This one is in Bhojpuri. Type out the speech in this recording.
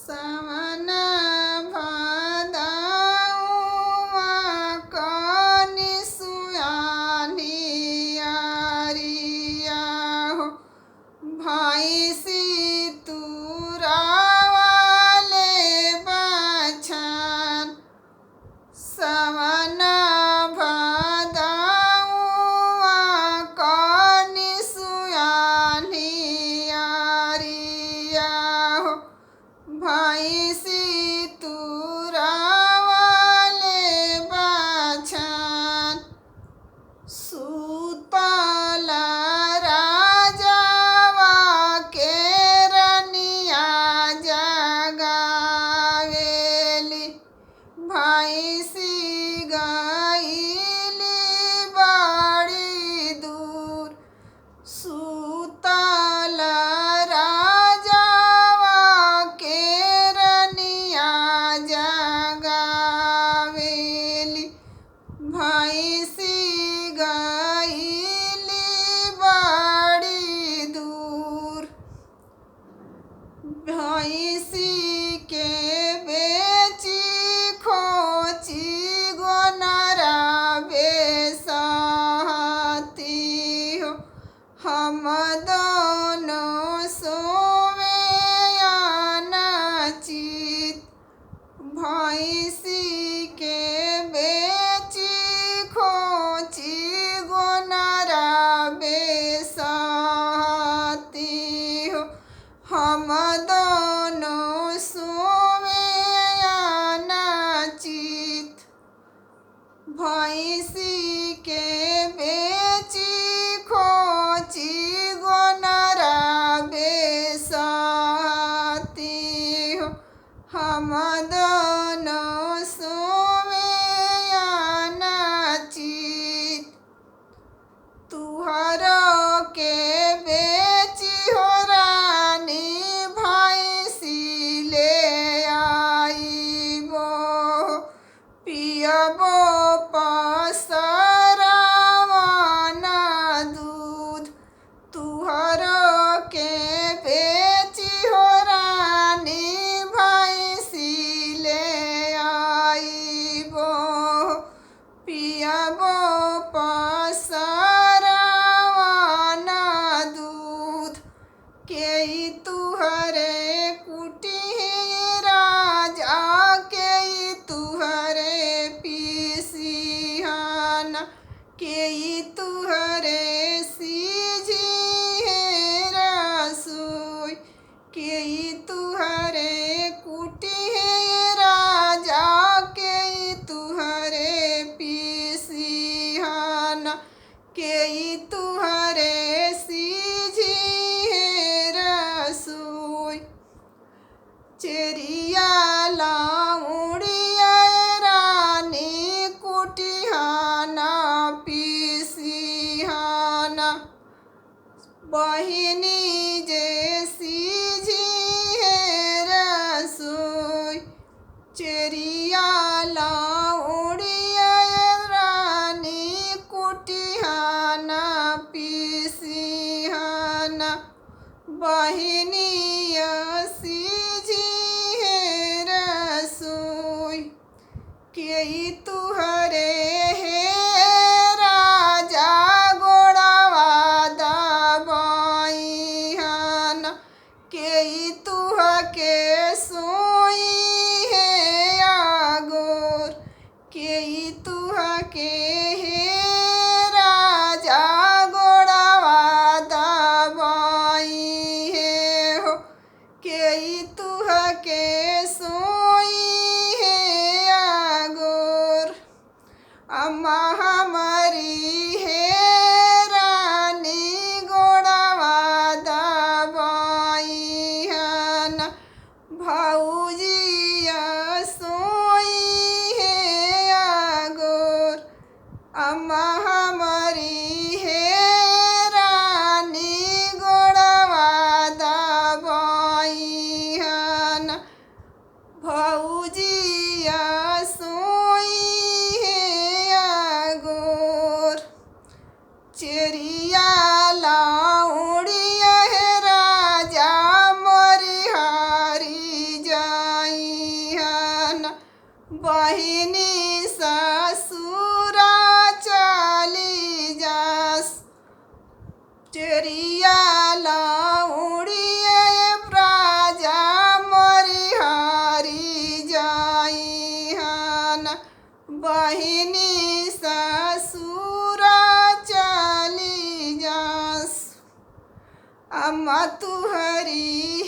सावन भादौआ कनि सुयानियारिया हो भैंसी तुरावाले बछन सावन भादौआ कनि सुयानियारिया हो भैंसी तुरावाले बछन सुतल राजावा के रनिया जगावेली भैंसी गईली बड़ी दूर सुतल राजावा के रनिया जगावेली भैंसी गईली बड़ी दूर भैंसी के बेची खोची गोनरा बेसहती हो हम दोनों सोवे अनचित भैंसी के बेची खोची गोनरा बेसहती हो हम दोनों सोवे अनचित भैंसी के बेची खोची गोनरा बेसहती हो हम दोनों सोवे अनचित तुहरो के बेची हो रानी भैंसी ले आईबो पियबो पसरावन दूध तुहरो के बेची हो रानी भैंसी ले आईबो पियबो पसरावन दूध के तुहरे कुटी राजा के तुहरे पीसिहन के तुहरे सीझी रसोई के तुहरे कुटी राजा के तुहरे पीसिहन के तुहरे सीझी रसोई चेरिया लाउड़िया रानी कुटिहाना पीसिहाना बहिनी जे सीझी रसोई चेरिया लाउड़िया रानी कुटिहाना पीसिहाना बहिनी सीझी रसोई के तुहरे हे राजा गोड़वा दबाईहन के तुह के सोई हे आगोर के तुह के हे राजा गोड़वा दबाई हे हो के तुह के सोई हे आगोर अम्मा हमारी हे रानी गोड़वा दबाईहन भौजिया सोई हे आगोर अम्मा हमारी हे रानी गोड़वा दबाईहन भौजिया सोई हे आगोर चेरिया लाउड़िया हे राजा मोरी हारी जा बहिनी ससुरा चली जास चोरिया लाउड़िए प्रजा मोरी हारी जाई हन बहिनी ससुरा चली जास अम्मा तुहरी